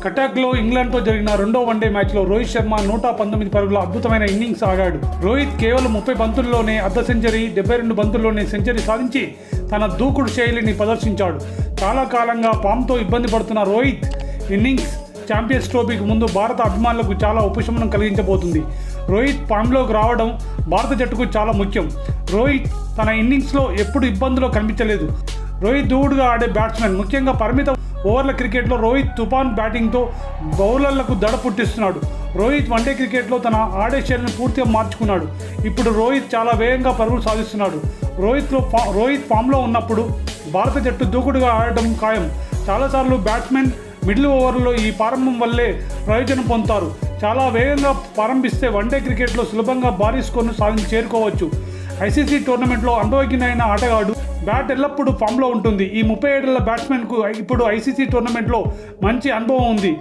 కటక్లో ఇంగ్లాండ్తో జరిగిన రెండో వన్డే మ్యాచ్లో రోహిత్ శర్మ 119 పరుగుల అద్భుతమైన ఇన్నింగ్స్ ఆడాడు. రోహిత్ కేవలం 30 బంతుల్లోనే అర్ధ సెంచరీ, 72 బంతుల్లోనే సెంచరీ సాధించి తన దూకుడు శైలిని ప్రదర్శించాడు. చాలా కాలంగా ఫామ్తో ఇబ్బంది పడుతున్న రోహిత్ ఇన్నింగ్స్ ఛాంపియన్స్ ట్రోఫీకి ముందు భారత అభిమానులకు చాలా ఉపశమనం కలిగించబోతుంది. రోహిత్ ఫామ్లోకి రావడం భారత జట్టుకు చాలా ముఖ్యం. రోహిత్ తన ఇన్నింగ్స్లో ఎప్పుడు ఇబ్బందులు కనిపించలేదు. రోహిత్ దూకుడుగా ఆడే బ్యాట్స్మెన్. ముఖ్యంగా పరిమిత ఓవర్ల క్రికెట్లో రోహిత్ తుఫాన్ బ్యాటింగ్తో బౌలర్లకు దడ పుట్టిస్తున్నాడు. రోహిత్ వన్డే క్రికెట్లో తన ఆడే శైలిని పూర్తిగా మార్చుకున్నాడు. ఇప్పుడు రోహిత్ చాలా వేగంగా పరుగులు సాధిస్తున్నాడు. రోహిత్ ఫామ్లో ఉన్నప్పుడు భారత జట్టు దూకుడుగా ఆడటం ఖాయం. చాలాసార్లు బ్యాట్స్మెన్ మిడిల్ ఓవర్లో ఈ ప్రారంభం వల్లే ప్రయోజనం పొందుతారు. చాలా వేగంగా ప్రారంభిస్తే వన్డే క్రికెట్లో సులభంగా భారీ స్కోర్ను సాధించి చేరుకోవచ్చు. ఐసీసీ టోర్నమెంట్లో అనుభవజ్ఞుడైన ఆటగాడు. బ్యాట్ ఎల్లప్పుడూ ఫామ్లో ఉంటుంది. ఈ 37 ఏళ్ల బ్యాట్స్మెన్కు ఇప్పుడు ఐసీసీ టోర్నమెంట్లో మంచి అనుభవం ఉంది.